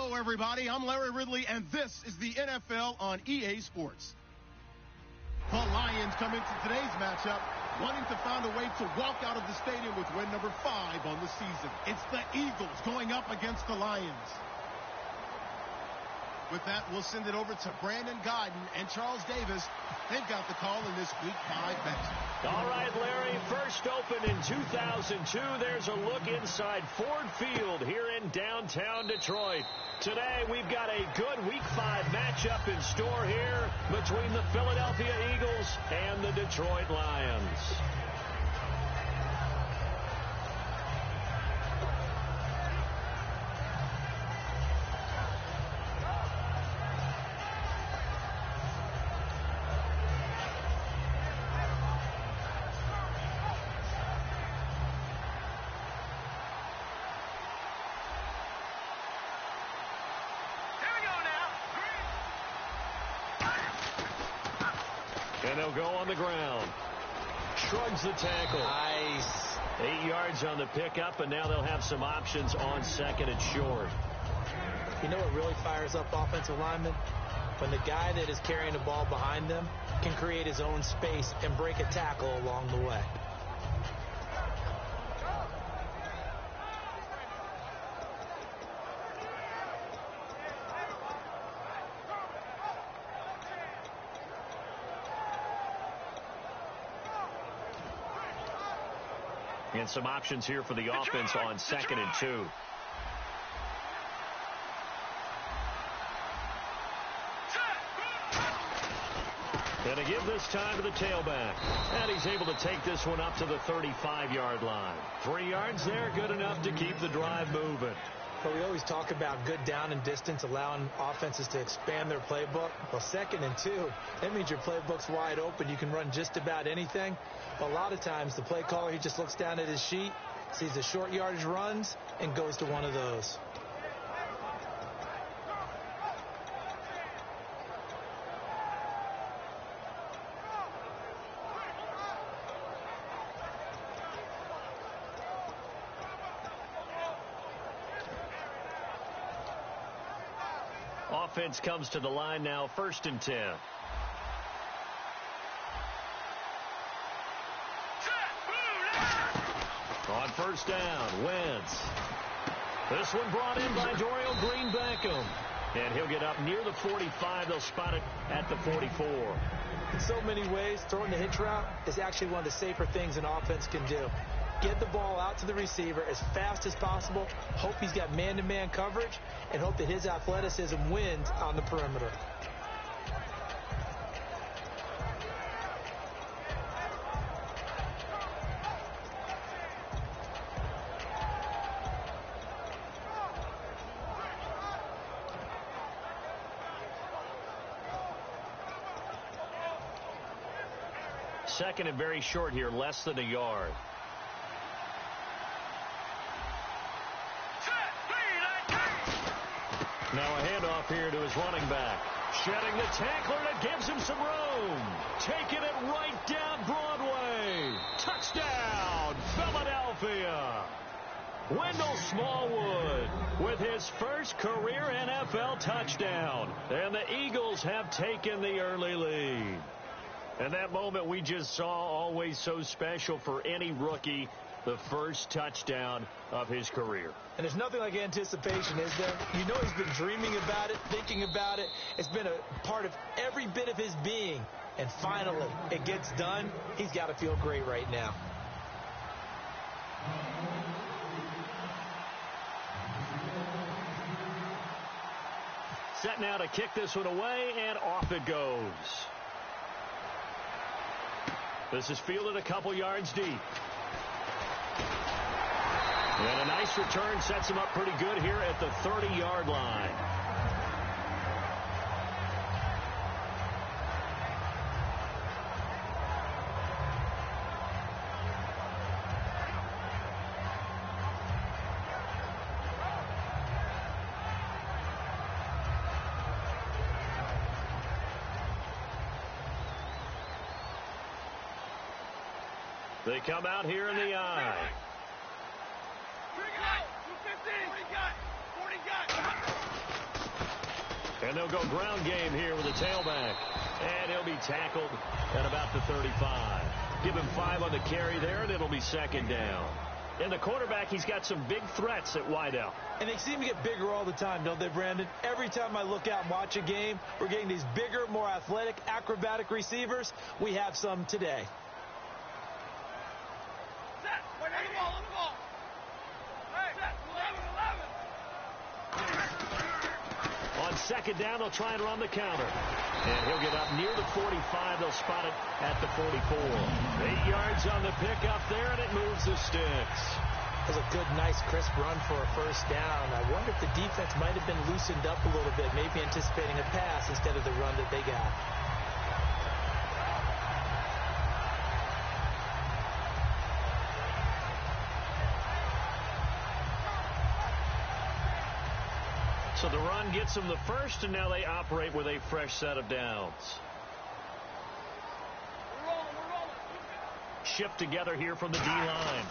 Hello, everybody. I'm Larry Ridley, and this is the NFL on EA Sports. The Lions come into today's matchup wanting to find a way to walk out of the stadium with win number 5 on the season. It's the Eagles going up against the Lions. With that, we'll send it over to Brandon Godden and Charles Davis. They've got the call in this Week 5 matchup. All right, Larry, first opened in 2002. There's a look inside Ford Field here in downtown Detroit. Today, we've got a good Week 5 matchup in store here between the Philadelphia Eagles and the Detroit Lions. And they'll go on the ground. Shrugs the tackle. Nice. 8 yards on the pickup, and now they'll have some options on second and short. You know what really fires up offensive linemen? When the guy that is carrying the ball behind them can create his own space and break a tackle along the way. And some options here for the offense on second and 2. And to give this time to the tailback. And he's able to take this one up to the 35-yard line. 3 yards there, good enough to keep the drive moving. But we always talk about good down and distance, allowing offenses to expand their playbook. Well, second and 2, that means your playbook's wide open. You can run just about anything. But a lot of times, the play caller, he just looks down at his sheet, sees the short yardage runs, and goes to one of those. Offense comes to the line now, 1st and 10. On 1st down, Wentz. This one brought in by Dorial Green-Beckham. And he'll get up near the 45. They'll spot it at the 44. In so many ways, throwing the hitch route is actually one of the safer things an offense can do. Get the ball out to the receiver as fast as possible, hope he's got man-to-man coverage, and hope that his athleticism wins on the perimeter. Second and very short here, less than a yard. Now a handoff here to his running back. Shedding the tackler, and it gives him some room. Taking it right down Broadway. Touchdown, Philadelphia. Wendell Smallwood with his first career NFL touchdown. And the Eagles have taken the early lead. And that moment we just saw, always so special for any rookie, the first touchdown of his career. And there's nothing like anticipation, is there? You know he's been dreaming about it, thinking about it. It's been a part of every bit of his being. And finally, it gets done. He's got to feel great right now. Set now to kick this one away, and off it goes. This is fielded a couple yards deep. And a nice return sets him up pretty good here at the 30-yard line. They come out here in the eye. 40 got. And they'll go ground game here with a tailback. And he'll be tackled at about the 35. Give him 5 on the carry there, and it'll be second down. And the quarterback, he's got some big threats at wideout. And they seem to get bigger all the time, don't they, Brandon? Every time I look out and watch a game, we're getting these bigger, more athletic, acrobatic receivers. We have some today. Set. Wait, on the ball, on the ball. Hey, set. 11. On second down, they'll try and run the counter. And he'll get up near the 45. They'll spot it at the 44. 8 yards on the pickup there, and it moves the sticks. That was a good, nice, crisp run for a first down. I wonder if the defense might have been loosened up a little bit, maybe anticipating a pass instead of the run that they got. So the run gets them the first, and now they operate with a fresh set of downs. We're rolling. Shift together here from the D-line.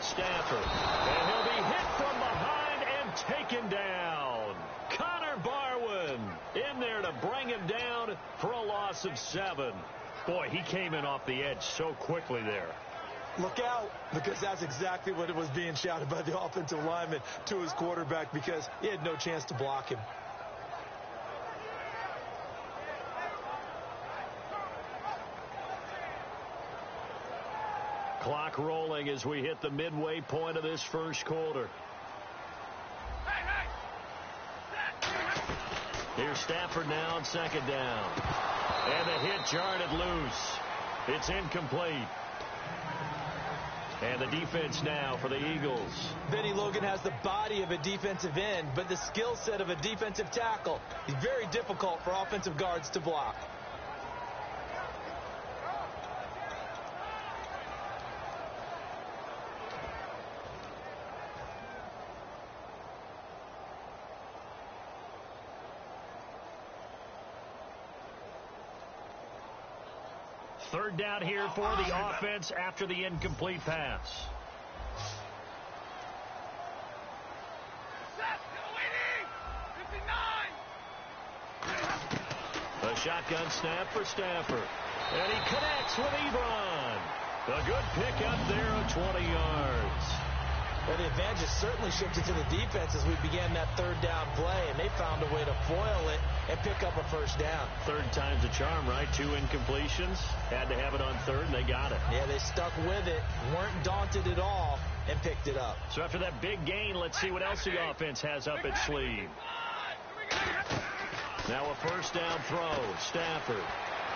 Stafford. And he'll be hit from behind and taken down. Connor Barwin in there to bring him down for a loss of 7. Boy, he came in off the edge so quickly there. Look out, because that's exactly what it was being shouted by the offensive lineman to his quarterback, because he had no chance to block him. Clock rolling as we hit the midway point of this first quarter. Here's Stafford now on second down. And the hit jarred loose. It's incomplete. And the defense now for the Eagles. Benny Logan has the body of a defensive end, but the skill set of a defensive tackle. It's very difficult for offensive guards to block. Third down here for the offense after the incomplete pass. A shotgun snap for Stafford. And he connects with Ebron. A good pickup there of 20 yards. Well, the advantage has certainly shifted to the defense as we began that third down play, and they found a way to foil it and pick up a first down. Third time's a charm, right? 2 incompletions. Had to have it on third, and they got it. Yeah, they stuck with it, weren't daunted at all, and picked it up. So after that big gain, let's see what else the offense has up its sleeve. Now a first down throw. Stafford.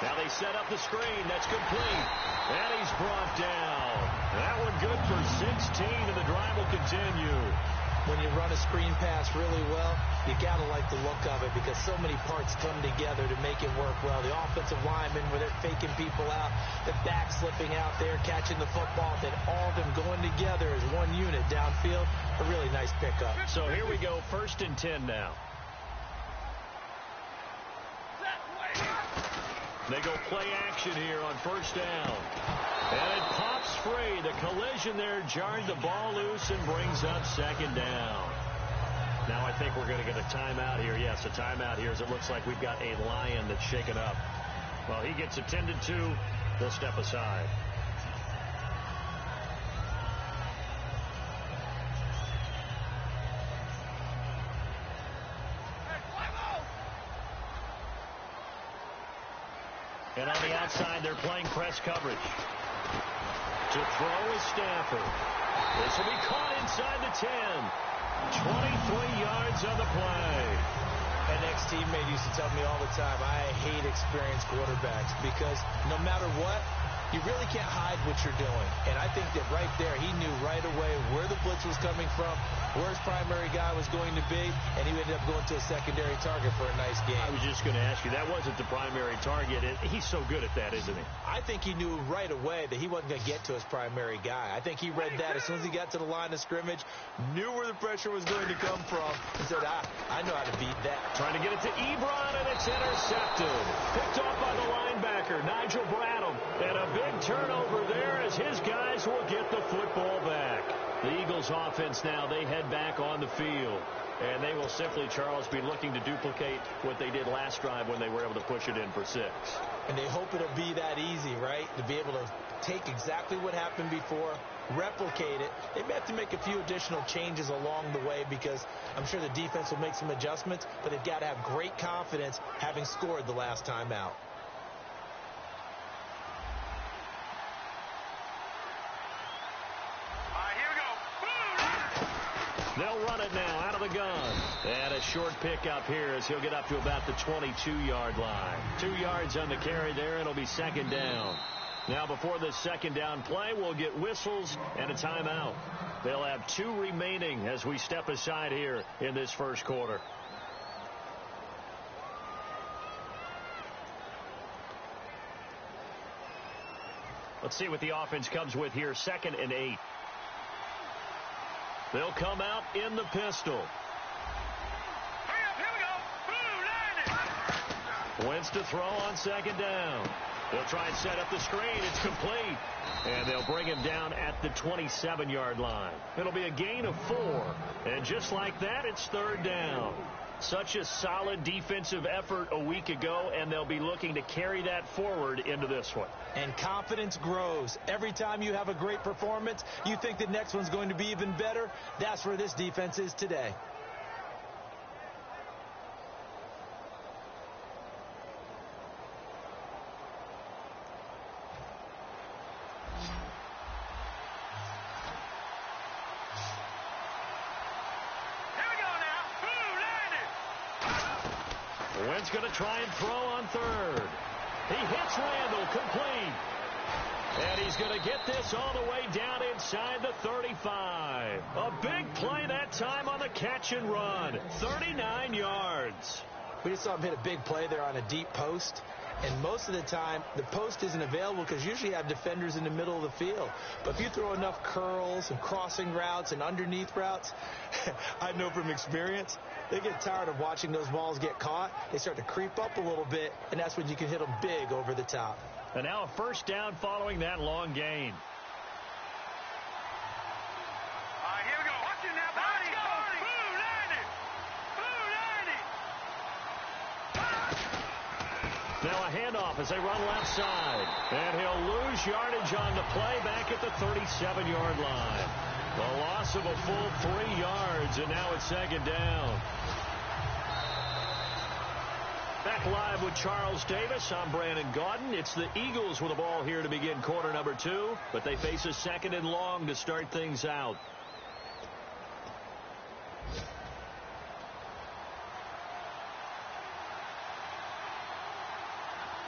Now they set up the screen. That's complete. And he's brought down. That one good for 16, and the drive will continue. When you run a screen pass really well, you got to like the look of it because so many parts come together to make it work well. The offensive linemen, where they're faking people out, the back slipping out there, catching the football, then all of them going together as one unit downfield. A really nice pickup. So here we go, 1st and 10 now. They go play action here on first down. And it pops free. The collision there jarred the ball loose and brings up second down. Now I think we're going to get a timeout here. Yes, a timeout here as it looks like we've got a Lion that's shaken up. Well, he gets attended to. They'll step aside. And on the outside, they're playing press coverage. To throw is Stafford. This will be caught inside the 10. 23 yards on the play. An ex-teammate used to tell me all the time, I hate experienced quarterbacks because no matter what, you really can't hide what you're doing. And I think that right there, he knew right away where the blitz was coming from, where his primary guy was going to be, and he ended up going to a secondary target for a nice game. I was just going to ask you, that wasn't the primary target. He's so good at that, isn't he? I think he knew right away that he wasn't going to get to his primary guy. I think he read that as soon as he got to the line of scrimmage, knew where the pressure was going to come from, and said, I know how to beat that. Trying to get it to Ebron, and it's intercepted. Picked off by the linebacker, Nigel Bradham. And a big turnover there as his guys will get the football back. The Eagles offense now, they head back on the field. And they will will simply, Charles, be looking to duplicate what they did last drive when they were able to push it in for 6. And they hope it'll be that easy, right? To be able to take exactly what happened before, replicate it. They may have to make a few additional changes along the way because I'm sure the defense will make some adjustments, but they've got to have great confidence having scored the last time out. They'll run it now out of the gun. And a short pickup here as he'll get up to about the 22-yard line. 2 yards on the carry there, and it'll be second down. Now, before this second down play, we'll get whistles and a timeout. They'll have 2 remaining as we step aside here in this first quarter. Let's see what the offense comes with here. 2nd and 8. They'll come out in the pistol. Here we go. Wentz to throw on second down. They'll try and set up the screen. It's complete. And they'll bring him down at the 27-yard line. It'll be a gain of 4. And just like that, it's third down. Such a solid defensive effort a week ago, and they'll be looking to carry that forward into this one. And confidence grows. Every time you have a great performance, you think the next one's going to be even better. That's where this defense is today. Wentz going to try and throw on third. He hits Randall, complete. And he's going to get this all the way down inside the 35. A big play that time on the catch and run. 39 yards. We just saw him hit a big play there on a deep post. And most of the time, the post isn't available because usually you have defenders in the middle of the field. But if you throw enough curls and crossing routes and underneath routes, I know from experience, they get tired of watching those balls get caught. They start to creep up a little bit, and that's when you can hit them big over the top. And now a first down following that long gain. Here we go. Watch it now, Barney. Now a handoff as they run left side. And he'll lose yardage on the play back at the 37-yard line. The loss of a full 3 yards, and now it's second down. Back live with Charles Davis. I'm Brandon Gaudin. It's the Eagles with the ball here to begin quarter number 2, but they face a 2nd and long to start things out.